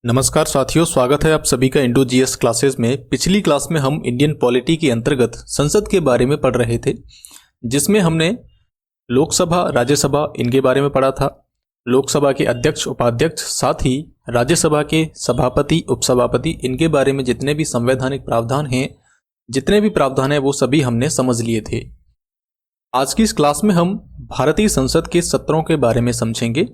नमस्कार साथियों, स्वागत है आप सभी का इंडो जीएस क्लासेस में। पिछली क्लास में हम इंडियन पॉलिटी के अंतर्गत संसद के बारे में पढ़ रहे थे, जिसमें हमने लोकसभा, राज्यसभा इनके बारे में पढ़ा था। लोकसभा के अध्यक्ष, उपाध्यक्ष, साथ ही राज्यसभा के सभापति, उपसभापति, इनके बारे में जितने भी संवैधानिक प्रावधान हैं, जितने भी प्रावधान हैं, वो सभी हमने समझ लिए थे। आज की इस क्लास में हम भारतीय संसद के सत्रों के बारे में समझेंगे।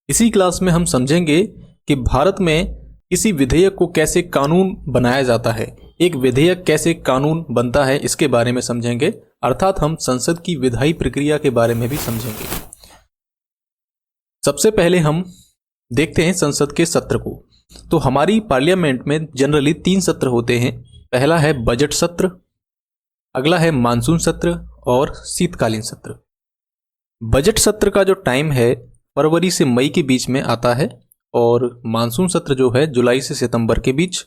इसी क्लास में हम समझेंगे कि भारत में किसी विधेयक को कैसे कानून बनाया जाता है, एक विधेयक कैसे कानून बनता है, इसके बारे में समझेंगे। अर्थात हम संसद की विधायी प्रक्रिया के बारे में भी समझेंगे। सबसे पहले हम देखते हैं संसद के सत्र को। तो हमारी पार्लियामेंट में जनरली 3 सत्र होते हैं। पहला है बजट सत्र, अगला है मानसून सत्र और शीतकालीन सत्र। बजट सत्र का जो टाइम है फरवरी से मई के बीच में आता है, और मानसून सत्र जो है जुलाई से सितंबर के बीच,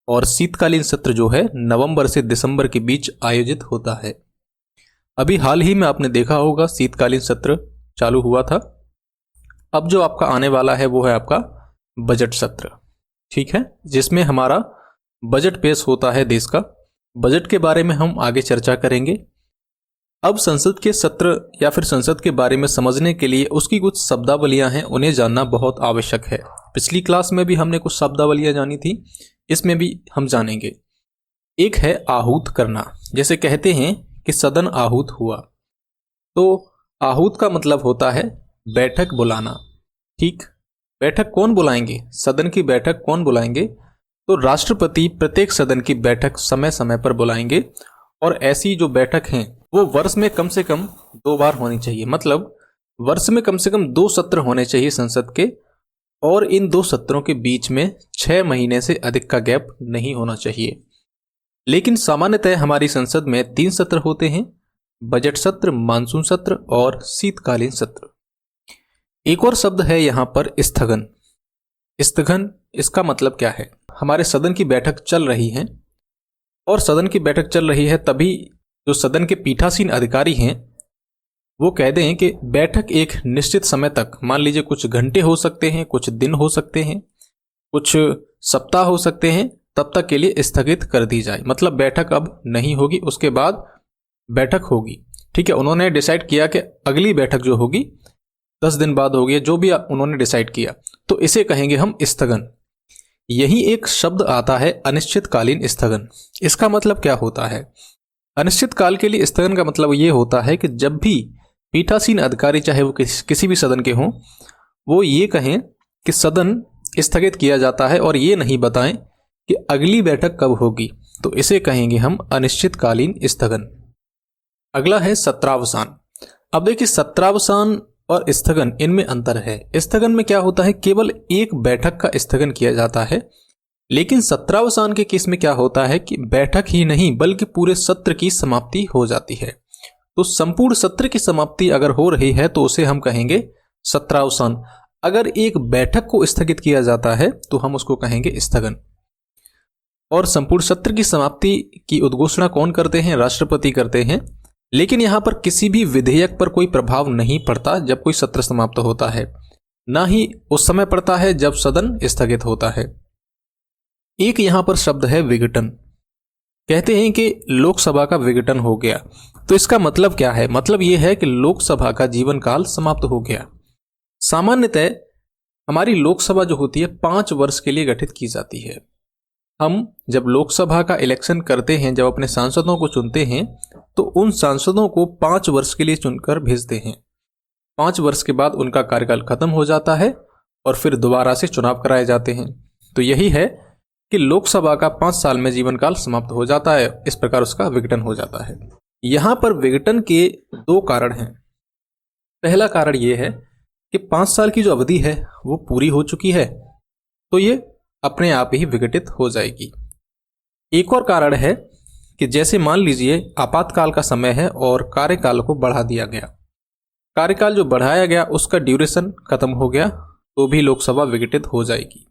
और शीतकालीन सत्र जो है नवंबर से दिसंबर के बीच आयोजित होता है। अभी हाल ही में आपने देखा होगा शीतकालीन सत्र चालू हुआ था। अब जो आपका आने वाला है वो है आपका बजट सत्र, ठीक है, जिसमें हमारा बजट पेश होता है देश का। बजट के बारे में हम आगे चर्चा करेंगे। अब संसद के सत्र या फिर संसद के बारे में समझने के लिए उसकी कुछ शब्दावलियां हैं, उन्हें जानना बहुत आवश्यक है। पिछली क्लास में भी हमने कुछ शब्दावलियां जानी थी, इसमें भी हम जानेंगे। एक है आहूत करना, जैसे कहते हैं कि सदन आहूत हुआ। तो आहूत का मतलब होता है बैठक बुलाना, ठीक। बैठक कौन बुलाएंगे? सदन की बैठक कौन बुलाएंगे? तो राष्ट्रपति प्रत्येक सदन की बैठक समय समय पर बुलाएंगे, और ऐसी जो बैठक हैं वो वर्ष में कम से कम 2 बार होनी चाहिए। मतलब वर्ष में कम से कम 2 सत्र होने चाहिए संसद के, और इन 2 सत्रों के बीच में 6 महीने से अधिक का गैप नहीं होना चाहिए। लेकिन सामान्यतः हमारी संसद में 3 सत्र होते हैं, बजट सत्र, मानसून सत्र और शीतकालीन सत्र। एक और शब्द है यहाँ पर स्थगन। स्थगन, इसका मतलब क्या है? हमारे सदन की बैठक चल रही है, और सदन की बैठक चल रही है, तभी जो सदन के पीठासीन अधिकारी हैं वो कह दें कि बैठक एक निश्चित समय तक, मान लीजिए कुछ घंटे हो सकते हैं, कुछ दिन हो सकते हैं, कुछ सप्ताह हो सकते हैं, तब तक के लिए स्थगित कर दी जाए। मतलब बैठक अब नहीं होगी, उसके बाद बैठक होगी, ठीक है। उन्होंने डिसाइड किया कि अगली बैठक जो होगी 10 दिन बाद होगी, जो भी उन्होंने डिसाइड किया, तो इसे कहेंगे हम स्थगन। यही एक शब्द आता है अनिश्चितकालीन स्थगन। इसका मतलब क्या होता है? अनिश्चित काल के लिए स्थगन का मतलब ये होता है कि जब भी पीठासीन अधिकारी, चाहे वो किसी भी सदन के हों, वो ये कहें कि सदन स्थगित किया जाता है और ये नहीं बताएं कि अगली बैठक कब होगी, तो इसे कहेंगे हम अनिश्चितकालीन स्थगन। अगला है सत्रावसान। अब देखिए, सत्रावसान और स्थगन, इनमें अंतर है। स्थगन में क्या होता है? केवल एक बैठक का स्थगन किया जाता है। लेकिन सत्रावसान के केस में क्या होता है कि बैठक ही नहीं बल्कि पूरे सत्र की समाप्ति हो जाती है। तो संपूर्ण सत्र की समाप्ति अगर हो रही है तो उसे हम कहेंगे सत्रावसान। अगर एक बैठक को स्थगित किया जाता है तो हम उसको कहेंगे स्थगन। और संपूर्ण सत्र की समाप्ति की उद्घोषणा कौन करते हैं? राष्ट्रपति करते हैं। लेकिन यहां पर किसी भी विधेयक पर कोई प्रभाव नहीं पड़ता जब कोई सत्र समाप्त होता है, ना ही उस समय पड़ता है जब सदन स्थगित होता है। एक यहां पर शब्द है विघटन। कहते हैं कि लोकसभा का विघटन हो गया। तो इसका मतलब क्या है? मतलब यह है कि लोकसभा का जीवन काल समाप्त हो गया। सामान्यतः हमारी लोकसभा जो होती है 5 वर्ष के लिए गठित की जाती है। हम जब लोकसभा का इलेक्शन करते हैं, जब अपने सांसदों को चुनते हैं, तो उन सांसदों को 5 वर्ष के लिए चुनकर भेजते हैं। 5 वर्ष के बाद उनका कार्यकाल खत्म हो जाता है और फिर दोबारा से चुनाव कराए जाते हैं। तो यही है कि लोकसभा का 5 साल में जीवन काल समाप्त हो जाता है। इस प्रकार उसका विघटन हो जाता है। यहां पर विघटन के 2 कारण हैं। पहला कारण यह है कि 5 साल की जो अवधि है वो पूरी हो चुकी है, तो ये अपने आप ही विघटित हो जाएगी। एक और कारण है कि जैसे मान लीजिए आपातकाल का समय है और कार्यकाल को बढ़ा दिया गया। कार्यकाल जो बढ़ाया गया उसका ड्यूरेशन खत्म हो गया, तो भी लोकसभा विघटित हो जाएगी।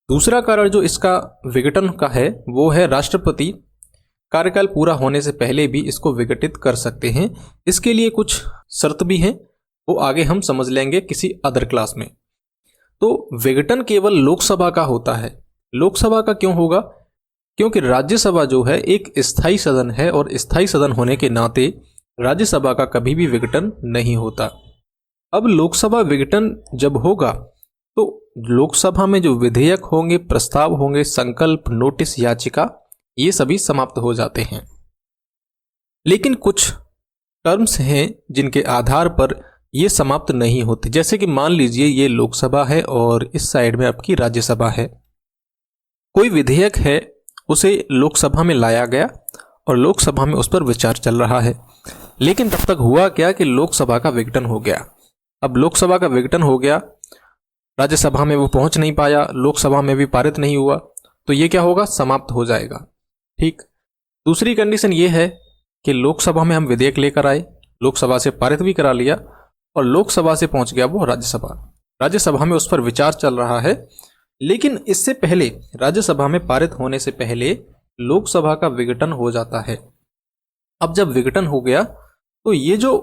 दूसरा कारण जो इसका विघटन का है वो है राष्ट्रपति कार्यकाल पूरा होने से पहले भी इसको विघटित कर सकते हैं। इसके लिए कुछ शर्त भी हैं, वो आगे हम समझ लेंगे किसी अदर क्लास में। तो विघटन केवल लोकसभा का होता है। लोकसभा का क्यों होगा? क्योंकि राज्यसभा जो है एक स्थायी सदन है और स्थायी सदन होने के नाते राज्यसभा का कभी भी विघटन नहीं होता। अब लोकसभा विघटन जब होगा तो लोकसभा में जो विधेयक होंगे, प्रस्ताव होंगे, संकल्प, नोटिस, याचिका, ये सभी समाप्त हो जाते हैं। लेकिन कुछ टर्म्स हैं जिनके आधार पर ये समाप्त नहीं होते। जैसे कि मान लीजिए ये लोकसभा है और इस साइड में आपकी राज्यसभा है। कोई विधेयक है, उसे लोकसभा में लाया गया और लोकसभा में उस पर विचार चल रहा है, लेकिन तब तक हुआ क्या कि लोकसभा का विघटन हो गया। अब लोकसभा का विघटन हो गया, राज्यसभा में वो पहुंच नहीं पाया, लोकसभा में भी पारित नहीं हुआ, तो ये क्या होगा? समाप्त हो जाएगा। ठीक। दूसरी कंडीशन ये है कि लोकसभा में हम विधेयक लेकर आए, लोकसभा से पारित भी करा लिया और लोकसभा से पहुंच गया वो राज्यसभा। राज्यसभा में उस पर विचार चल रहा है, लेकिन इससे पहले, राज्यसभा में पारित होने से पहले लोकसभा का विघटन हो जाता है। अब जब विघटन हो गया तो ये जो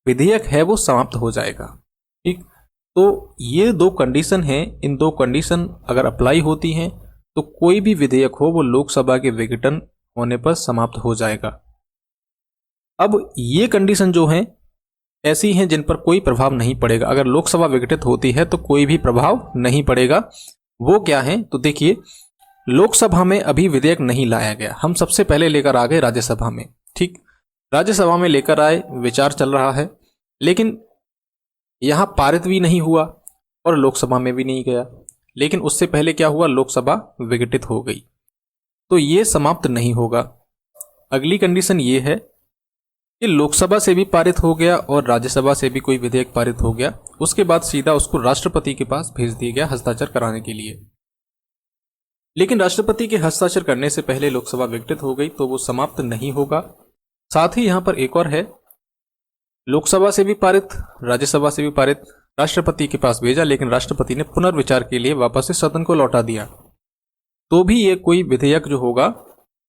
विधेयक है वो समाप्त हो जाएगा। ठीक। तो ये दो कंडीशन हैं। इन दो कंडीशन अगर अप्लाई होती हैं तो कोई भी विधेयक हो वो लोकसभा के विघटन होने पर समाप्त हो जाएगा। अब ये कंडीशन जो हैं ऐसी हैं जिन पर कोई प्रभाव नहीं पड़ेगा। अगर लोकसभा विघटित होती है तो कोई भी प्रभाव नहीं पड़ेगा। वो क्या है? तो देखिए, लोकसभा में अभी विधेयक नहीं लाया गया, हम सबसे पहले लेकर आ गए राज्यसभा में। ठीक। राज्यसभा में लेकर आए, विचार चल रहा है, लेकिन यहां पारित भी नहीं हुआ और लोकसभा में भी नहीं गया। लेकिन उससे पहले क्या हुआ? लोकसभा विघटित हो गई, तो ये समाप्त नहीं होगा। अगली कंडीशन ये है कि लोकसभा से भी पारित हो गया और राज्यसभा से भी कोई विधेयक पारित हो गया, उसके बाद सीधा उसको राष्ट्रपति के पास भेज दिया गया हस्ताक्षर कराने के लिए। लेकिन राष्ट्रपति के हस्ताक्षर करने से पहले लोकसभा विघटित हो गई, तो वो समाप्त नहीं होगा। साथ ही यहां पर एक और है, लोकसभा से भी पारित, राज्यसभा से भी पारित, राष्ट्रपति के पास भेजा, लेकिन राष्ट्रपति ने पुनर्विचार के लिए वापस से सदन को लौटा दिया, तो भी ये कोई विधेयक जो होगा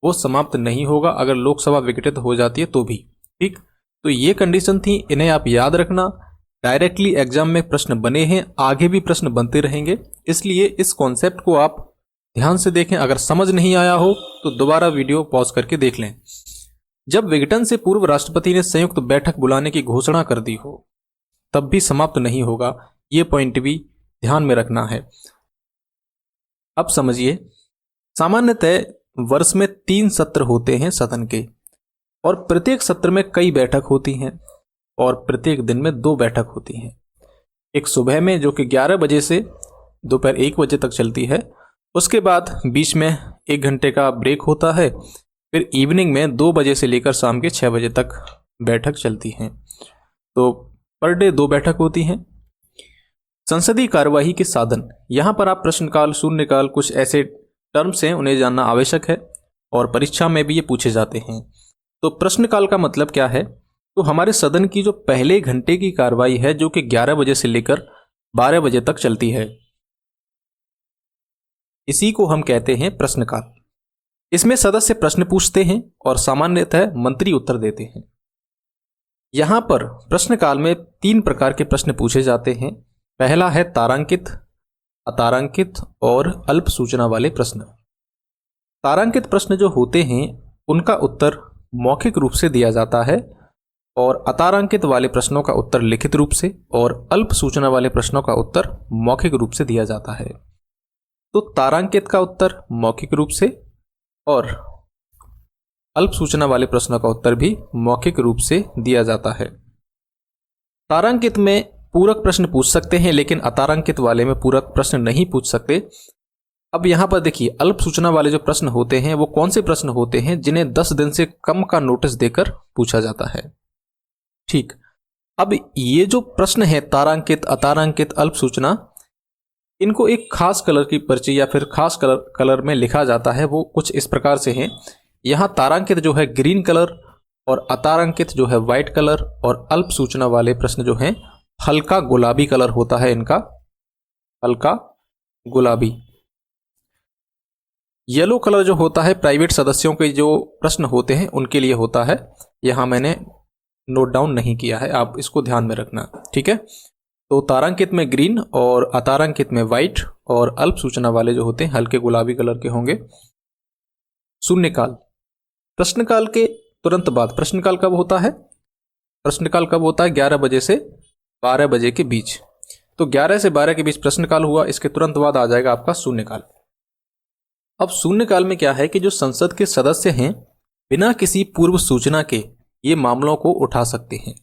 वो समाप्त नहीं होगा अगर लोकसभा विघटित हो जाती है तो भी। ठीक। तो ये कंडीशन थी, इन्हें आप याद रखना। डायरेक्टली एग्जाम में प्रश्न बने हैं, आगे भी प्रश्न बनते रहेंगे, इसलिए इस कॉन्सेप्ट को आप ध्यान से देखें। अगर समझ नहीं आया हो तो दोबारा वीडियो पॉज करके देख लें। जब विघटन से पूर्व राष्ट्रपति ने संयुक्त बैठक बुलाने की घोषणा कर दी हो तब भी समाप्त नहीं होगा, ये पॉइंट भी ध्यान में रखना है। अब समझिए, सामान्यतः वर्ष में 3 सत्र होते हैं सदन के, और प्रत्येक सत्र में कई बैठक होती हैं और प्रत्येक दिन में 2 बैठक होती हैं। एक सुबह में जो कि 11 बजे से दोपहर 1 बजे तक चलती है, उसके बाद बीच में 1 घंटे का ब्रेक होता है, फिर इवनिंग में 2 बजे से लेकर शाम के 6 बजे तक बैठक चलती हैं। तो पर डे 2 बैठक होती हैं। संसदीय कार्यवाही के साधन, यहाँ पर आप प्रश्नकाल, शून्यकाल, कुछ ऐसे टर्म्स हैं, उन्हें जानना आवश्यक है और परीक्षा में भी ये पूछे जाते हैं। तो प्रश्नकाल का मतलब क्या है? तो हमारे सदन की जो पहले घंटे की कार्रवाई है, जो कि 11 बजे से लेकर 12 बजे तक चलती है, इसी को हम कहते हैं प्रश्नकाल। इसमें सदस्य प्रश्न पूछते हैं और सामान्यतः मंत्री उत्तर देते हैं। यहां पर प्रश्नकाल में 3 प्रकार के प्रश्न पूछे जाते हैं। पहला है तारांकित, अतारांकित और अल्प सूचना वाले प्रश्न। तारांकित प्रश्न जो होते हैं उनका उत्तर मौखिक रूप से दिया जाता है और अतारांकित वाले प्रश्नों का उत्तर लिखित रूप से और अल्प सूचना वाले प्रश्नों का उत्तर मौखिक रूप से दिया जाता है। तो तारांकित का उत्तर मौखिक रूप से और अल्प सूचना वाले प्रश्नों का उत्तर भी मौखिक रूप से दिया जाता है। तारांकित में पूरक प्रश्न पूछ सकते हैं, लेकिन अतारांकित वाले में पूरक प्रश्न नहीं पूछ सकते। अब यहां पर देखिए, अल्प सूचना वाले जो प्रश्न होते हैं वो कौन से प्रश्न होते हैं? जिन्हें 10 दिन से कम का नोटिस देकर पूछा जाता है। ठीक। अब ये जो प्रश्न है तारांकित, अतारांकित, अल्प सूचना, इनको एक खास कलर की पर्ची या फिर खास कलर में लिखा जाता है। वो कुछ इस प्रकार से हैं। यहां तारांकित जो है ग्रीन कलर और अतारांकित जो है व्हाइट कलर, और अल्प सूचना वाले प्रश्न जो हैं हल्का गुलाबी कलर होता है इनका, हल्का गुलाबी। येलो कलर जो होता है प्राइवेट सदस्यों के जो प्रश्न होते हैं उनके लिए होता है। यहां मैंने नोट डाउन नहीं किया है, आप इसको ध्यान में रखना। ठीक है। तो तारांकित में ग्रीन और अतारांकित में व्हाइट और अल्प सूचना वाले जो होते हैं हल्के गुलाबी कलर के होंगे। शून्यकाल, प्रश्नकाल के तुरंत बाद। प्रश्नकाल कब होता है? प्रश्नकाल कब होता है? 11 बजे से 12 बजे के बीच। तो 11 से 12 के बीच प्रश्नकाल हुआ, इसके तुरंत बाद आ जाएगा आपका शून्यकाल। अब शून्यकाल में क्या है कि जो संसद के सदस्य हैं बिना किसी पूर्व सूचना के ये मामलों को उठा सकते हैं।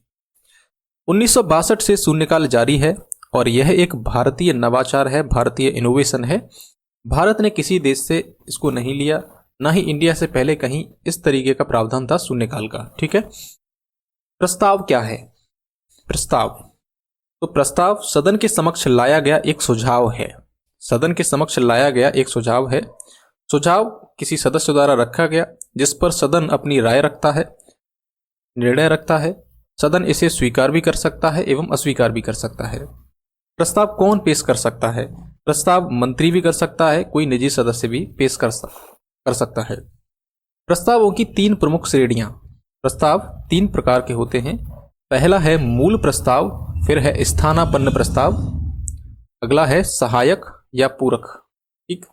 1962 से शून्यकाल जारी है और यह एक भारतीय नवाचार है, भारतीय इनोवेशन है। भारत ने किसी देश से इसको नहीं लिया, ना ही इंडिया से पहले कहीं इस तरीके का प्रावधान था शून्यकाल का। ठीक है। प्रस्ताव क्या है? प्रस्ताव, तो प्रस्ताव सदन के समक्ष लाया गया एक सुझाव है। सदन के समक्ष लाया गया एक सुझाव है। सुझाव किसी सदस्य द्वारा रखा गया जिस पर सदन अपनी राय रखता है, निर्णय रखता है। सदन इसे स्वीकार भी कर सकता है एवं अस्वीकार भी कर सकता है। प्रस्ताव कौन पेश कर सकता है? प्रस्ताव मंत्री भी कर सकता है, कोई निजी सदस्य भी पेश कर सकता है। प्रस्तावों की 3 प्रमुख श्रेणियां। प्रस्ताव 3 प्रकार के होते हैं। पहला है मूल प्रस्ताव, फिर है स्थानापन्न प्रस्ताव, अगला है सहायक या पूरक। ठीक।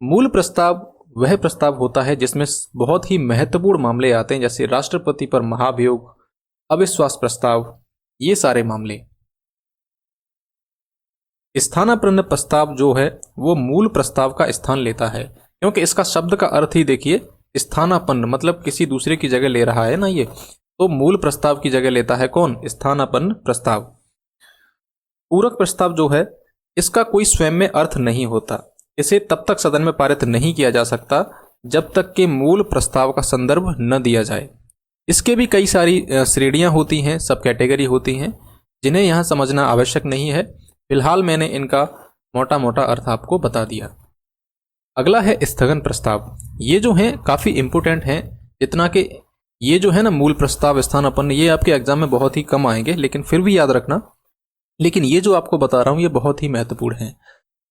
मूल प्रस्ताव वह प्रस्ताव होता है जिसमें बहुत ही महत्वपूर्ण मामले आते हैं, जैसे राष्ट्रपति पर महाभियोग, अविश्वास प्रस्ताव, ये सारे मामले। स्थानापन्न प्रस्ताव जो है वो मूल प्रस्ताव का स्थान लेता है, क्योंकि इसका शब्द का अर्थ ही देखिए, स्थानापन्न मतलब किसी दूसरे की जगह ले रहा है ना ये, तो मूल प्रस्ताव की जगह लेता है कौन? स्थानापन्न प्रस्ताव। पूरक प्रस्ताव जो है इसका कोई स्वयं में अर्थ नहीं होता, इसे तब तक सदन में पारित नहीं किया जा सकता जब तक कि मूल प्रस्ताव का संदर्भ न दिया जाए। इसके भी कई सारी श्रेणियां होती हैं, सब कैटेगरी होती हैं, जिन्हें यहाँ समझना आवश्यक नहीं है। फिलहाल मैंने इनका मोटा मोटा अर्थ आपको बता दिया। अगला है स्थगन प्रस्ताव। ये जो हैं काफ़ी इंपोर्टेंट हैं, जितना कि ये जो है ना मूल प्रस्ताव, स्थानापन्न, ये आपके एग्जाम में बहुत ही कम आएंगे, लेकिन फिर भी याद रखना। लेकिन ये जो आपको बता रहा हूँ ये बहुत ही महत्वपूर्ण है।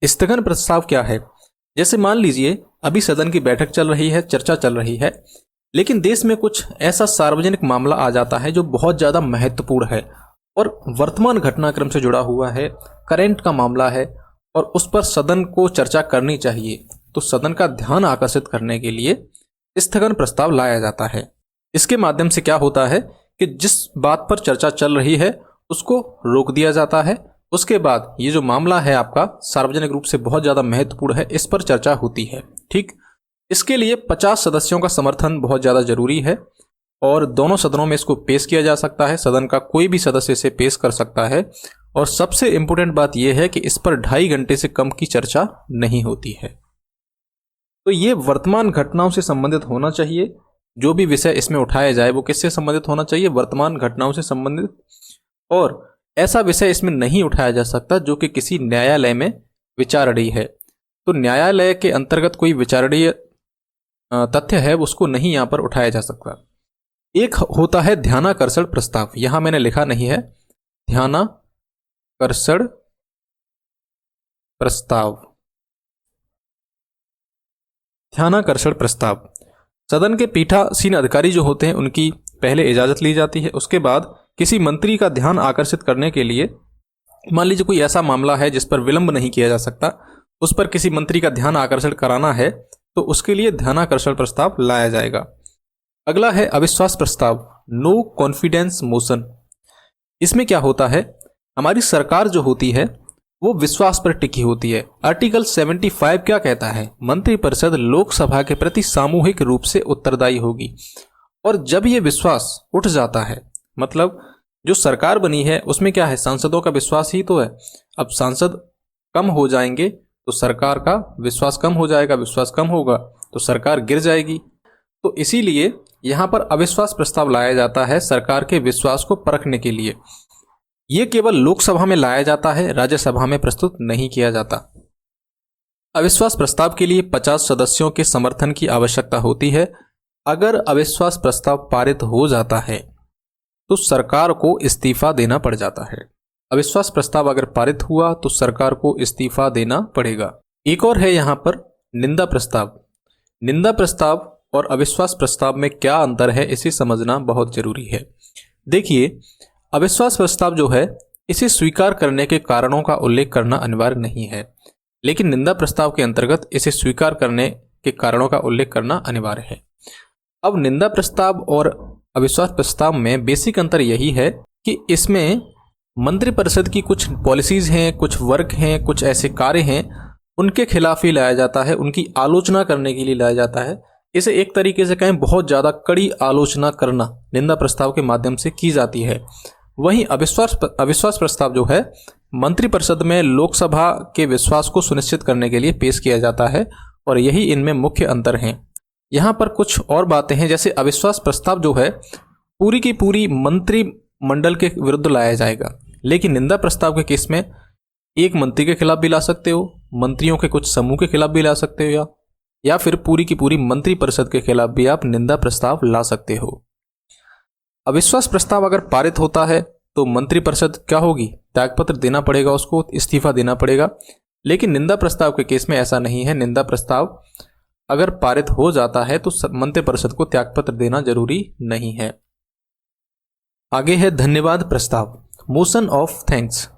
स्थगन प्रस्ताव क्या है? जैसे मान लीजिए अभी सदन की बैठक चल रही है, चर्चा चल रही है, लेकिन देश में कुछ ऐसा सार्वजनिक मामला आ जाता है जो बहुत ज़्यादा महत्वपूर्ण है और वर्तमान घटनाक्रम से जुड़ा हुआ है, करंट का मामला है और उस पर सदन को चर्चा करनी चाहिए। तो सदन का ध्यान आकर्षित करने के लिए स्थगन प्रस्ताव लाया जाता है। इसके माध्यम से क्या होता है कि जिस बात पर चर्चा चल रही है उसको रोक दिया जाता है। उसके बाद ये जो मामला है आपका सार्वजनिक रूप से बहुत ज़्यादा महत्वपूर्ण है, इस पर चर्चा होती है। ठीक। इसके लिए 50 सदस्यों का समर्थन बहुत ज़्यादा जरूरी है और दोनों सदनों में इसको पेश किया जा सकता है। सदन का कोई भी सदस्य इसे पेश कर सकता है और सबसे इंपॉर्टेंट बात यह है कि इस पर 2.5 घंटे से कम की चर्चा नहीं होती है। तो ये वर्तमान घटनाओं से संबंधित होना चाहिए। जो भी विषय इसमें उठाया जाए वो किससे संबंधित होना चाहिए? वर्तमान घटनाओं से संबंधित। और ऐसा विषय इसमें नहीं उठाया जा सकता जो कि किसी न्यायालय में विचारणीय है। तो न्यायालय के अंतर्गत कोई विचारणीय तथ्य है उसको नहीं यहाँ पर उठाया जा सकता। एक होता है ध्यानाकर्षण प्रस्ताव, यहां मैंने लिखा नहीं है, ध्यानाकर्षण प्रस्ताव। ध्यानाकर्षण प्रस्ताव, सदन के पीठासीन अधिकारी जो होते हैं उनकी पहले इजाजत ली जाती है। उसके बाद किसी मंत्री का ध्यान आकर्षित करने के लिए, मान लीजिए कोई ऐसा मामला है जिस पर विलंब नहीं किया जा सकता, उस पर किसी मंत्री का ध्यान आकर्षण कराना है तो उसके लिए ध्यानाकर्षण प्रस्ताव लाया जाएगा। अगला है अविश्वास प्रस्ताव, नो कॉन्फिडेंस मोशन। इसमें क्या होता है, हमारी सरकार जो होती है वो विश्वास पर टिकी होती है। आर्टिकल 75 क्या कहता है? मंत्रिपरिषद लोकसभा के प्रति सामूहिक रूप से उत्तरदायी होगी। और जब ये विश्वास उठ जाता है, मतलब जो सरकार बनी है उसमें क्या है, सांसदों का विश्वास ही तो है। अब सांसद कम हो जाएंगे तो सरकार का विश्वास कम हो जाएगा, विश्वास कम होगा तो सरकार गिर जाएगी। तो इसीलिए यहाँ पर अविश्वास प्रस्ताव लाया जाता है सरकार के विश्वास को परखने के लिए। ये केवल लोकसभा में लाया जाता है, राज्यसभा में प्रस्तुत नहीं किया जाता। अविश्वास प्रस्ताव के लिए 50 सदस्यों के समर्थन की आवश्यकता होती है। अगर अविश्वास प्रस्ताव पारित हो जाता है तो सरकार को इस्तीफा देना पड़ जाता है। अविश्वास प्रस्ताव अगर पारित हुआ तो सरकार को इस्तीफा देना पड़ेगा। एक और है यहाँ पर निंदा प्रस्ताव। निंदा प्रस्ताव और अविश्वास प्रस्ताव में क्या अंतर है इसे समझना बहुत जरूरी है। देखिए, अविश्वास प्रस्ताव जो है इसे स्वीकार करने के कारणों का उल्लेख करना अनिवार्य नहीं है, लेकिन निंदा प्रस्ताव के अंतर्गत इसे स्वीकार करने के कारणों का उल्लेख करना अनिवार्य है। अब निंदा प्रस्ताव और अविश्वास प्रस्ताव में बेसिक अंतर यही है कि इसमें मंत्रिपरिषद की कुछ पॉलिसीज हैं, कुछ वर्क हैं, कुछ ऐसे कार्य हैं, उनके खिलाफ ही लाया जाता है, उनकी आलोचना करने के लिए लाया जाता है। इसे एक तरीके से कहें बहुत ज़्यादा कड़ी आलोचना करना निंदा प्रस्ताव के माध्यम से की जाती है। वहीं अविश्वास प्रस्ताव जो है मंत्रिपरिषद में लोकसभा के विश्वास को सुनिश्चित करने के लिए पेश किया जाता है, और यही इनमें मुख्य अंतर हैं। यहाँ पर कुछ और बातें हैं, जैसे अविश्वास प्रस्ताव जो है पूरी की पूरी मंत्रिमंडल के विरुद्ध लाया जाएगा, लेकिन निंदा प्रस्ताव के केस में एक मंत्री के खिलाफ भी ला सकते हो, मंत्रियों के कुछ समूह के खिलाफ भी ला सकते हो, या फिर पूरी की पूरी मंत्रिपरिषद के खिलाफ भी आप निंदा प्रस्ताव ला सकते हो। अविश्वास प्रस्ताव अगर पारित होता है तो मंत्रिपरिषद क्या होगी, त्यागपत्र देना पड़ेगा, उसको इस्तीफा देना पड़ेगा। लेकिन निंदा प्रस्ताव के केस में ऐसा नहीं है। निंदा प्रस्ताव अगर पारित हो जाता है तो मंत्रिपरिषद को त्यागपत्र देना जरूरी नहीं है। आगे है धन्यवाद प्रस्ताव, मोशन ऑफ थैंक्स।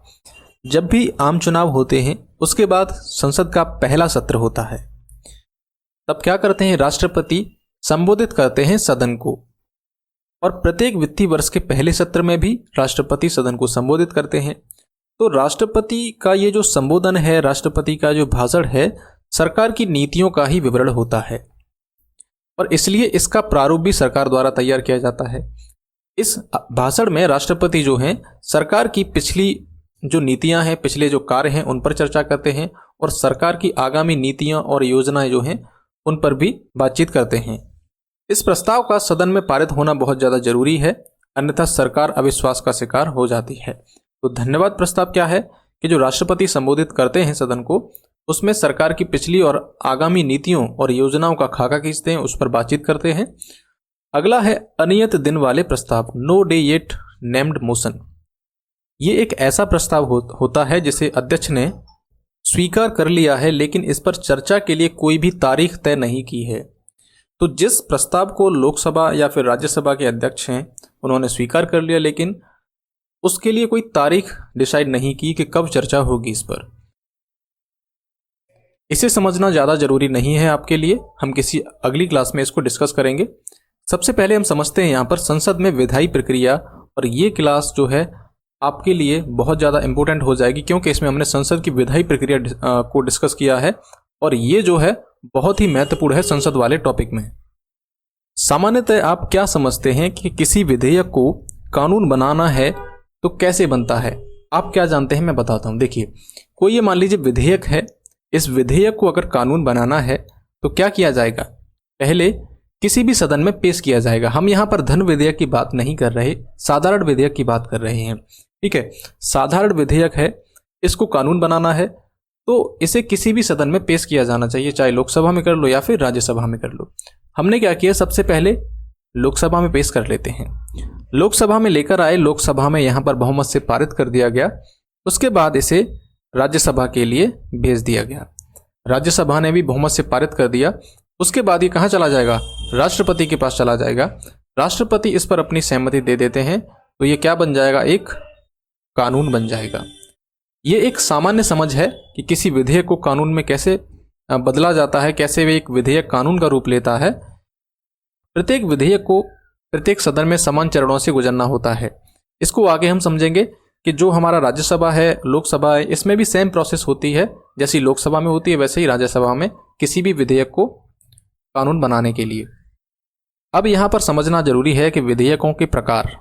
जब भी आम चुनाव होते हैं उसके बाद संसद का पहला सत्र होता है, तब क्या करते हैं, राष्ट्रपति संबोधित करते हैं सदन को, और प्रत्येक वित्तीय वर्ष के पहले सत्र में भी राष्ट्रपति सदन को संबोधित करते हैं। तो राष्ट्रपति का ये जो संबोधन है, राष्ट्रपति का जो भाषण है, सरकार की नीतियों का ही विवरण होता है, और इसलिए इसका प्रारूप भी सरकार द्वारा तैयार किया जाता है। इस भाषण में राष्ट्रपति जो हैं सरकार की पिछली जो नीतियां हैं, पिछले जो कार्य हैं, उन पर चर्चा करते हैं, और सरकार की आगामी नीतियां और योजनाएं जो हैं उन पर भी बातचीत करते हैं। इस प्रस्ताव का सदन में पारित होना बहुत ज़्यादा जरूरी है, अन्यथा सरकार अविश्वास का शिकार हो जाती है। तो धन्यवाद प्रस्ताव क्या है कि जो राष्ट्रपति संबोधित करते हैं सदन को, उसमें सरकार की पिछली और आगामी नीतियों और योजनाओं का खाका खींचते हैं, उस पर बातचीत करते हैं। अगला है अनियत दिन वाले प्रस्ताव, no day yet named motion. ये एक ऐसा प्रस्ताव होता है जिसे अध्यक्ष ने स्वीकार कर लिया है, लेकिन इस पर चर्चा के लिए कोई भी तारीख तय नहीं की है। तो जिस प्रस्ताव को लोकसभा या फिर राज्यसभा के अध्यक्ष हैं उन्होंने स्वीकार कर लिया, लेकिन उसके लिए कोई तारीख डिसाइड नहीं की कि कब चर्चा होगी इस पर। इसे समझना ज़्यादा जरूरी नहीं है आपके लिए, हम किसी अगली क्लास में इसको डिस्कस करेंगे। सबसे पहले हम समझते हैं यहाँ पर संसद में विधायी प्रक्रिया, और ये क्लास जो है आपके लिए बहुत ज़्यादा इंपॉर्टेंट हो जाएगी, क्योंकि इसमें हमने संसद की विधायी प्रक्रिया को डिस्कस किया है, और ये जो है बहुत ही महत्वपूर्ण है संसद वाले टॉपिक में। सामान्यतः आप क्या समझते हैं कि किसी विधेयक को कानून बनाना है तो कैसे बनता है? आप क्या जानते हैं मैं बताता हूँ। देखिए, कोई ये मान लीजिए विधेयक है, इस विधेयक को अगर कानून बनाना है तो क्या किया जाएगा, पहले किसी भी सदन में पेश किया जाएगा। हम यहाँ पर धन विधेयक की बात नहीं कर रहे, साधारण विधेयक की बात कर रहे हैं, ठीक है। साधारण विधेयक है, इसको कानून बनाना है तो इसे किसी भी सदन में पेश किया जाना चाहिए, चाहे लोकसभा में कर लो या फिर राज्यसभा में कर लो। हमने क्या किया, सबसे पहले लोकसभा में पेश कर लेते हैं। लोकसभा में लेकर आए, लोकसभा में यहाँ पर बहुमत से पारित कर दिया गया। उसके बाद इसे राज्यसभा के लिए भेज दिया गया, राज्यसभा ने भी बहुमत से पारित कर दिया। उसके बाद ये कहाँ चला जाएगा, राष्ट्रपति के पास चला जाएगा। राष्ट्रपति इस पर अपनी सहमति दे देते हैं तो ये क्या बन जाएगा, एक कानून बन जाएगा। ये एक सामान्य समझ है कि किसी विधेयक को कानून में कैसे बदला जाता है, कैसे वे एक विधेयक कानून का रूप लेता है। प्रत्येक विधेयक को प्रत्येक सदन में समान चरणों से गुजरना होता है। इसको आगे हम समझेंगे कि जो हमारा राज्यसभा है, लोकसभा है, इसमें भी सेम प्रोसेस होती है, जैसी लोकसभा में होती है वैसे ही राज्यसभा में किसी भी विधेयक को कानून बनाने के लिए। अब यहाँ पर समझना जरूरी है कि विधेयकों के प्रकार,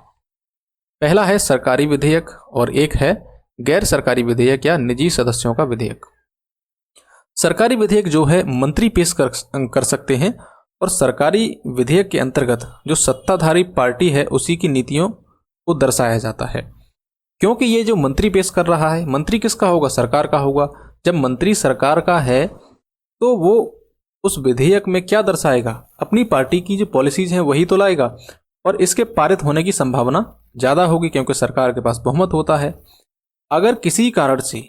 पहला है सरकारी विधेयक और एक है गैर सरकारी विधेयक या निजी सदस्यों का विधेयक। सरकारी विधेयक जो है मंत्री पेश कर सकते हैं, और सरकारी विधेयक के अंतर्गत जो सत्ताधारी पार्टी है उसी की नीतियों को दर्शाया जाता है। क्योंकि ये जो मंत्री पेश कर रहा है, मंत्री किसका होगा, सरकार का होगा। जब मंत्री सरकार का है तो वो उस विधेयक में क्या दर्शाएगा, अपनी पार्टी की जो पॉलिसीज हैं वही तो लाएगा, और इसके पारित होने की संभावना ज़्यादा होगी क्योंकि सरकार के पास बहुमत होता है। अगर किसी कारण से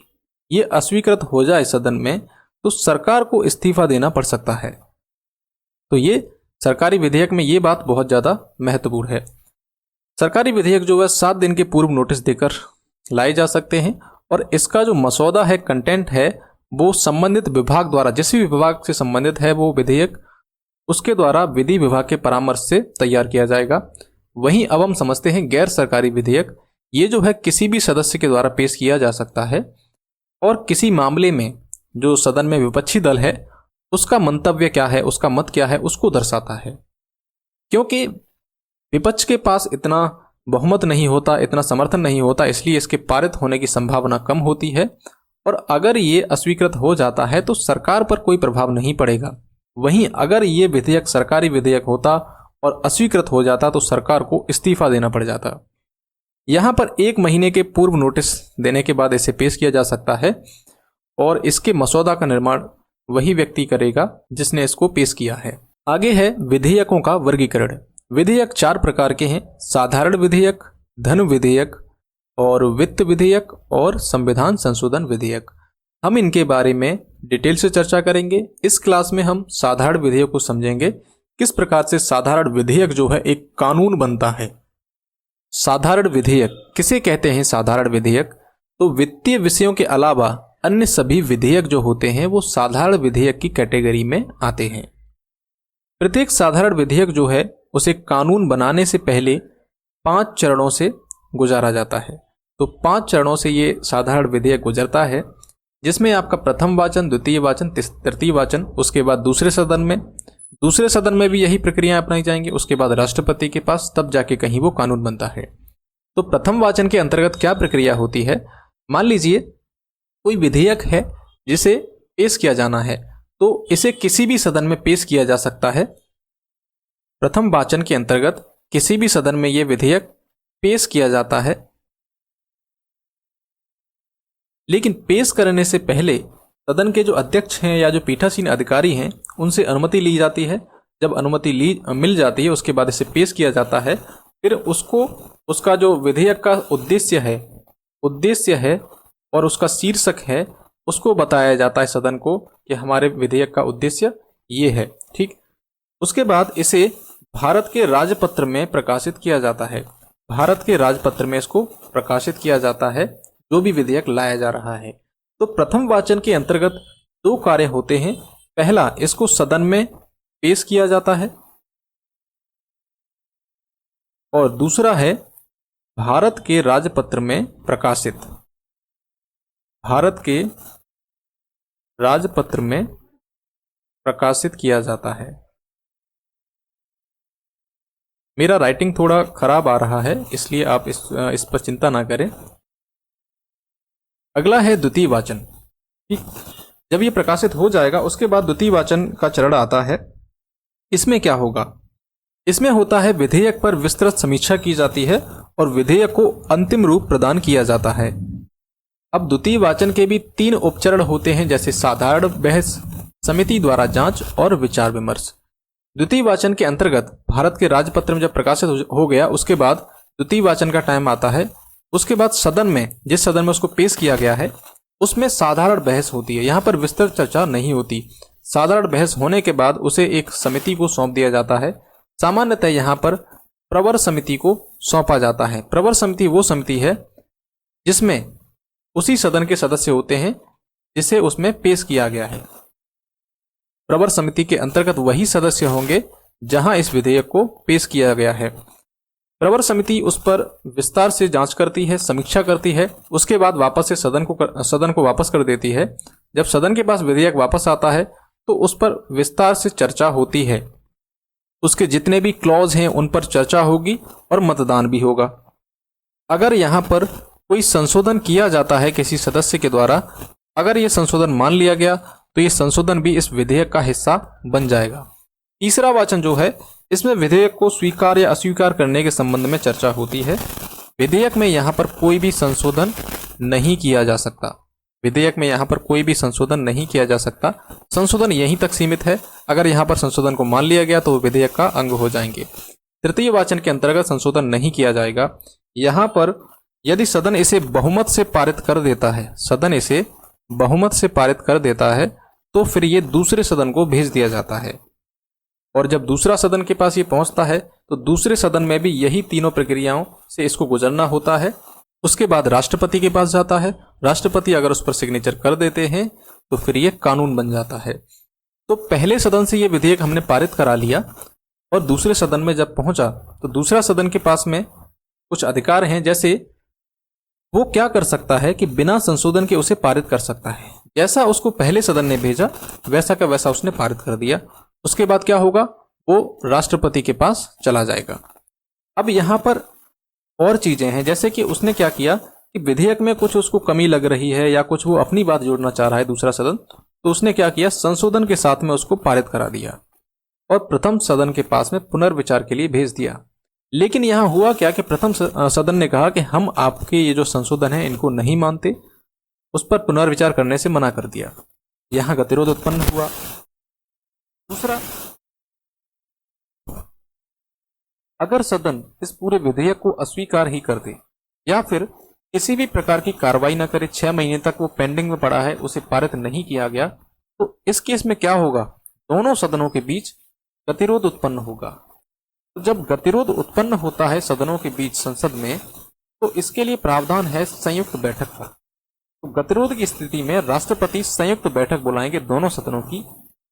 ये अस्वीकृत हो जाए सदन में तो सरकार को इस्तीफा देना पड़ सकता है। तो ये सरकारी विधेयक में ये बात बहुत ज़्यादा महत्वपूर्ण है। सरकारी विधेयक जो है 7 दिन के पूर्व नोटिस देकर लाए जा सकते हैं और इसका जो मसौदा है, कंटेंट है, वो संबंधित विभाग द्वारा, जिस भी विभाग से संबंधित है वो विधेयक, उसके द्वारा विधि विभाग के परामर्श से तैयार किया जाएगा। वहीं अब हम समझते हैं गैर सरकारी विधेयक। ये जो है किसी भी सदस्य के द्वारा पेश किया जा सकता है और किसी मामले में जो सदन में विपक्षी दल है उसका मंतव्य क्या है, उसका मत क्या है, उसको दर्शाता है। क्योंकि विपक्ष के पास इतना बहुमत नहीं होता, इतना समर्थन नहीं होता, इसलिए इसके पारित होने की संभावना कम होती है और अगर ये अस्वीकृत हो जाता है तो सरकार पर कोई प्रभाव नहीं पड़ेगा। वहीं अगर ये विधेयक सरकारी विधेयक होता और अस्वीकृत हो जाता तो सरकार को इस्तीफा देना पड़ जाता। यहाँ पर 1 महीने के पूर्व नोटिस देने के बाद इसे पेश किया जा सकता है और इसके मसौदा का निर्माण वही व्यक्ति करेगा जिसने इसको पेश किया है। आगे है विधेयकों का वर्गीकरण। विधेयक 4 प्रकार के हैं: साधारण विधेयक, धन विधेयक और वित्त विधेयक और संविधान संशोधन विधेयक। हम इनके बारे में डिटेल से चर्चा करेंगे। इस क्लास में हम साधारण विधेयक को समझेंगे, किस प्रकार से साधारण विधेयक जो है एक कानून बनता है। साधारण विधेयक किसे कहते हैं? साधारण विधेयक तो वित्तीय विषयों के अलावा अन्य सभी विधेयक जो होते हैं वो साधारण विधेयक की कैटेगरी में आते हैं। प्रत्येक साधारण विधेयक जो है उसे कानून बनाने से पहले 5 चरणों से गुजारा जाता है। तो 5 चरणों से ये साधारण विधेयक गुजरता है, जिसमें आपका प्रथम वाचन, द्वितीय वाचन, तृतीय वाचन, उसके बाद दूसरे सदन में भी यही प्रक्रियाएं अपनाई जाएंगी, उसके बाद राष्ट्रपति के पास, तब जाके कहीं वो कानून बनता है। तो प्रथम वाचन के अंतर्गत क्या प्रक्रिया होती है? मान लीजिए कोई विधेयक है जिसे पेश किया जाना है, तो इसे किसी भी सदन में पेश किया जा सकता है। प्रथम वाचन के अंतर्गत किसी भी सदन में यह विधेयक पेश किया जाता है, लेकिन पेश करने से पहले सदन के जो अध्यक्ष हैं या जो पीठासीन अधिकारी हैं उनसे अनुमति ली जाती है। जब अनुमति मिल जाती है उसके बाद इसे पेश किया जाता है। फिर उसका जो विधेयक का उद्देश्य है और उसका शीर्षक है उसको बताया जाता है सदन को कि हमारे विधेयक का उद्देश्य ये है। ठीक, उसके बाद इसे भारत के राजपत्र में प्रकाशित किया जाता है। भारत के राजपत्र में इसको प्रकाशित किया जाता है जो भी विधेयक लाया जा रहा है। तो प्रथम वाचन के अंतर्गत 2 कार्य होते हैं। पहला, इसको सदन में पेश किया जाता है और दूसरा है भारत के राजपत्र में प्रकाशित। भारत के राजपत्र में प्रकाशित किया जाता है। मेरा राइटिंग थोड़ा खराब आ रहा है, इसलिए आप इस पर चिंता ना करें। अगला है द्वितीय वाचन। ठीक, जब ये प्रकाशित हो जाएगा उसके बाद द्वितीय वाचन का चरण आता है। इसमें क्या होगा? इसमें होता है विधेयक पर विस्तृत समीक्षा की जाती है और विधेयक को अंतिम रूप प्रदान किया जाता है। अब द्वितीय वाचन के भी 3 उपचरण होते हैं, जैसे साधारण बहस, समिति द्वारा जांच और विचार विमर्श। द्वितीय वाचन के अंतर्गत भारत के राजपत्र में जब प्रकाशित हो गया उसके बाद द्वितीय वाचन का टाइम आता है। उसके बाद सदन में, जिस सदन में उसको पेश किया गया है उसमें साधारण बहस होती है। यहाँ पर विस्तृत चर्चा नहीं होती। साधारण बहस होने के बाद उसे एक समिति को सौंप दिया जाता है। सामान्यतः यहाँ पर प्रवर समिति को सौंपा जाता है। प्रवर समिति वो समिति है जिसमें उसी सदन के सदस्य होते हैं जिसे उसमें पेश किया गया है। प्रवर समिति के अंतर्गत वही सदस्य होंगे जहां इस विधेयक को पेश किया गया है। प्रवर समिति उस पर विस्तार से जांच करती है, समीक्षा करती है, उसके बाद वापस से सदन को वापस कर देती है। जब सदन के पास विधेयक वापस आता है तो उस पर विस्तार से चर्चा होती है। उसके जितने भी क्लॉज हैं उन पर चर्चा होगी और मतदान भी होगा। अगर यहाँ पर कोई संशोधन किया जाता है किसी सदस्य के द्वारा, अगर ये संशोधन मान लिया गया तो ये संशोधन भी इस विधेयक का हिस्सा बन जाएगा। तीसरा वाचन जो है इसमें विधेयक को स्वीकार या अस्वीकार करने के संबंध में चर्चा होती है। विधेयक में यहाँ पर कोई भी संशोधन नहीं किया जा सकता। विधेयक में यहाँ पर कोई भी संशोधन नहीं किया जा सकता। संशोधन यहीं तक सीमित है। अगर यहाँ पर संशोधन को मान लिया गया तो वो विधेयक का अंग हो जाएंगे। तृतीय वाचन के अंतर्गत संशोधन नहीं किया जाएगा। यहाँ पर यदि सदन इसे बहुमत से पारित कर देता है, सदन इसे बहुमत से पारित कर देता है तो फिर ये दूसरे सदन को भेज दिया जाता है और जब दूसरा सदन के पास ये पहुंचता है तो दूसरे सदन में भी यही तीनों प्रक्रियाओं से इसको गुजरना होता है। उसके बाद राष्ट्रपति के पास जाता है। राष्ट्रपति अगर उस पर सिग्नेचर कर देते हैं तो फिर ये कानून बन जाता है। तो पहले सदन से ये विधेयक हमने पारित करा लिया और दूसरे सदन में जब पहुंचा तो दूसरा सदन के पास में कुछ अधिकार हैं, जैसे वो क्या कर सकता है कि बिना संशोधन के उसे पारित कर सकता है। जैसा उसको पहले सदन ने भेजा वैसा का वैसा उसने पारित कर दिया। उसके बाद क्या होगा, वो राष्ट्रपति के पास चला जाएगा। अब यहां पर और चीजें हैं, जैसे कि उसने क्या किया कि विधेयक में कुछ उसको कमी लग रही है या कुछ वो अपनी बात जोड़ना चाह रहा है दूसरा सदन, तो उसने क्या किया, संशोधन के साथ में उसको पारित करा दिया और प्रथम सदन के पास में पुनर्विचार के लिए भेज दिया। लेकिन यहां हुआ क्या कि प्रथम सदन ने कहा कि हम आपके ये जो संशोधन है इनको नहीं मानते, उस पर पुनर्विचार करने से मना कर दिया। यहां गतिरोध उत्पन्न हुआ। दूसरा, अगर सदन इस पूरे विधेयक को अस्वीकार ही कर दे या फिर किसी भी प्रकार की कार्रवाई न करे, 6 महीने तक वो पेंडिंग में पड़ा है, उसे पारित नहीं किया गया, तो इस केस में क्या होगा, दोनों सदनों के बीच गतिरोध उत्पन्न होगा। तो जब गतिरोध उत्पन्न होता है सदनों के बीच संसद में, तो इसके लिए प्रावधान है संयुक्त बैठक का। तो गतिरोध की स्थिति में राष्ट्रपति संयुक्त बैठक बुलाएंगे दोनों सदनों की,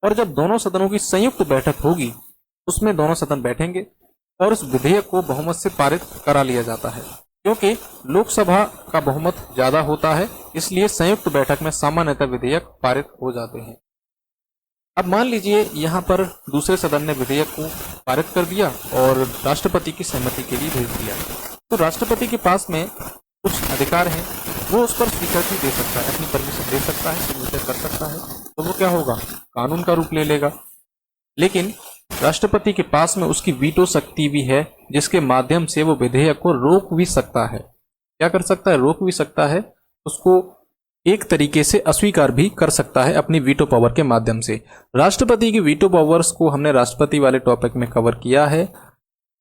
और जब दोनों सदनों की संयुक्त बैठक होगी उसमें दोनों सदन बैठेंगे और उस विधेयक को बहुमत से पारित करा लिया जाता है। क्योंकि लोकसभा का बहुमत ज्यादा होता है, इसलिए संयुक्त बैठक में सामान्यतः विधेयक पारित हो जाते हैं। अब मान लीजिए यहां पर दूसरे सदन ने विधेयक को पारित कर दिया और राष्ट्रपति की सहमति के लिए भेज दिया, तो राष्ट्रपति के पास में कुछ अधिकार हैं, वो उस पर स्वीकृति दे सकता है, अपनी परमिशन दे सकता है, सिग्नेचर कर सकता है, तो वो क्या होगा, कानून का रूप ले लेगा। लेकिन राष्ट्रपति के पास में उसकी वीटो शक्ति भी है, जिसके माध्यम से वो विधेयक को रोक भी सकता है। क्या कर सकता है, रोक भी सकता है, उसको एक तरीके से अस्वीकार भी कर सकता है अपनी वीटो पावर के माध्यम से। राष्ट्रपति की वीटो पावर्स को हमने राष्ट्रपति वाले टॉपिक में कवर किया है,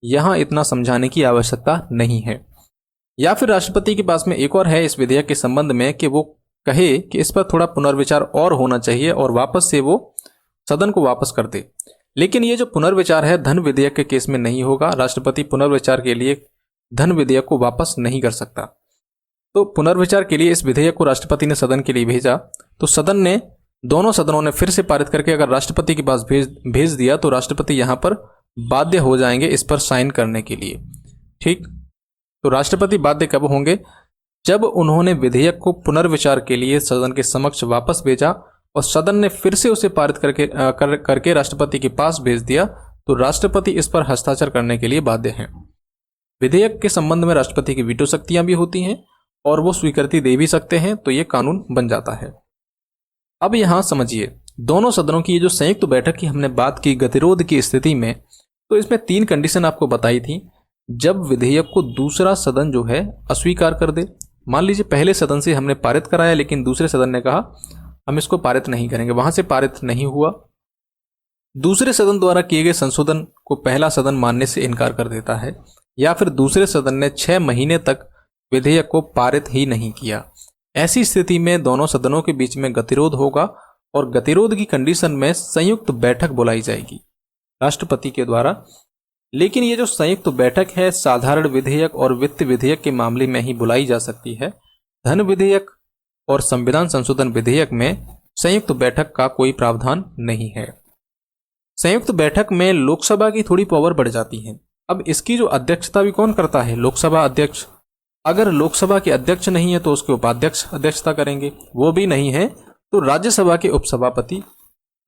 यहां इतना समझाने की आवश्यकता नहीं है। या फिर राष्ट्रपति के पास में एक और है इस विधेयक के संबंध में कि वो कहे कि इस पर थोड़ा पुनर्विचार और होना चाहिए और वापस से वो सदन को वापस कर दे। लेकिन ये जो पुनर्विचार है धन विधेयक के केस में नहीं होगा। राष्ट्रपति पुनर्विचार के लिए धन विधेयक को वापस नहीं कर सकता। तो पुनर्विचार के लिए इस विधेयक को राष्ट्रपति ने सदन के लिए भेजा, तो सदन ने, दोनों सदनों ने फिर से पारित करके अगर राष्ट्रपति के पास भेज दिया तो राष्ट्रपति यहां पर बाध्य हो जाएंगे इस पर साइन करने के लिए। ठीक, तो राष्ट्रपति बाध्य कब होंगे, जब उन्होंने विधेयक को पुनर्विचार के लिए सदन के समक्ष वापस भेजा और सदन ने फिर से उसे पारित करके राष्ट्रपति के पास भेज दिया, तो राष्ट्रपति इस पर हस्ताक्षर करने के लिए बाध्य हैं। विधेयक के संबंध में राष्ट्रपति की वीटो शक्तियां भी होती हैं और वो स्वीकृति दे भी सकते हैं, तो ये कानून बन जाता है। अब यहां समझिए, दोनों सदनों की ये जो संयुक्त बैठक की हमने बात की गतिरोध की स्थिति में, तो इसमें 3 कंडीशन आपको बताई थी। जब विधेयक को दूसरा सदन जो है अस्वीकार कर दे, मान लीजिए पहले सदन से हमने पारित कराया लेकिन दूसरे सदन ने कहा हम इसको पारित नहीं करेंगे, वहां से पारित नहीं हुआ, दूसरे सदन द्वारा किए गए संशोधन को पहला सदन मानने से इनकार कर देता है, या फिर दूसरे सदन ने 6 महीने तक विधेयक को पारित ही नहीं किया, ऐसी स्थिति में दोनों सदनों के बीच में गतिरोध होगा और गतिरोध की कंडीशन में संयुक्त बैठक बुलाई जाएगी राष्ट्रपति के द्वारा। लेकिन ये जो संयुक्त बैठक है साधारण विधेयक और वित्त विधेयक के मामले में ही बुलाई जा सकती है। धन विधेयक और संविधान संशोधन विधेयक में संयुक्त बैठक का कोई प्रावधान नहीं है। संयुक्त बैठक में लोकसभा की थोड़ी पावर बढ़ जाती है। अब इसकी जो अध्यक्षता भी कौन करता है, लोकसभा अध्यक्ष। अगर लोकसभा के अध्यक्ष नहीं है तो उसके उपाध्यक्ष अध्यक्षता करेंगे, वो भी नहीं है तो राज्यसभा के उपसभापति,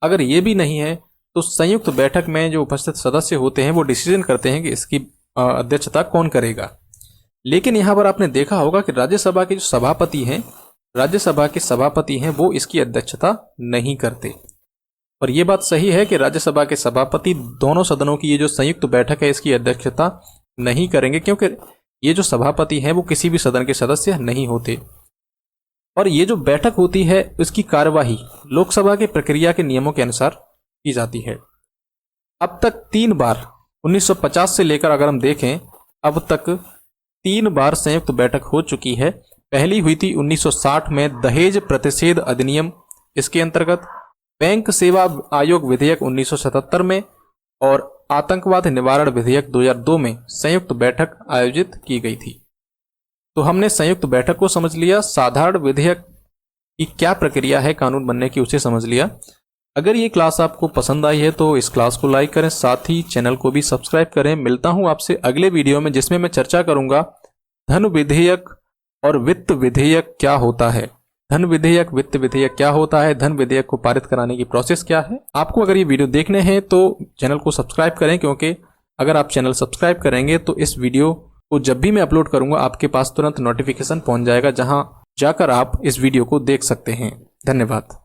अगर ये भी नहीं है तो संयुक्त बैठक में जो उपस्थित सदस्य होते हैं वो डिसीजन करते हैं कि इसकी अध्यक्षता कौन करेगा। लेकिन यहाँ पर आपने देखा होगा कि राज्यसभा के जो सभापति हैं, राज्यसभा के सभापति हैं, वो इसकी अध्यक्षता नहीं करते। और ये बात सही है कि राज्यसभा के सभापति दोनों सदनों की ये जो संयुक्त बैठक है इसकी अध्यक्षता नहीं करेंगे, क्योंकि ये जो सभापति हैं वो किसी भी सदन के सदस्य नहीं होते। और ये जो बैठक होती है इसकी कार्यवाही लोकसभा के प्रक्रिया के नियमों के अनुसार की जाती है। अब तक 3 बार 1950 से लेकर अगर हम देखें अब तक 3 बार संयुक्त बैठक हो चुकी है। पहली हुई थी 1960 में दहेज प्रतिषेध अधिनियम, इसके अंतर्गत बैंक सेवा आयोग विधेयक 1977 में और आतंकवाद निवारण विधेयक 2002 में संयुक्त बैठक आयोजित की गई थी। तो हमने संयुक्त बैठक को समझ लिया, साधारण विधेयक की क्या प्रक्रिया है कानून बनने की उसे समझ लिया। अगर ये क्लास आपको पसंद आई है तो इस क्लास को लाइक करें, साथ ही चैनल को भी सब्सक्राइब करें। मिलता हूं आपसे अगले वीडियो में, जिसमें मैं चर्चा करूंगा धन विधेयक और वित्त विधेयक क्या होता है। धन विधेयक, वित्त विधेयक क्या होता है, धन विधेयक को पारित कराने की प्रोसेस क्या है। आपको अगर ये वीडियो देखने हैं तो चैनल को सब्सक्राइब करें, क्योंकि अगर आप चैनल सब्सक्राइब करेंगे तो इस वीडियो को जब भी मैं अपलोड करूंगा आपके पास तुरंत नोटिफिकेशन पहुंच जाएगा, जहां जाकर आप इस वीडियो को देख सकते हैं। धन्यवाद।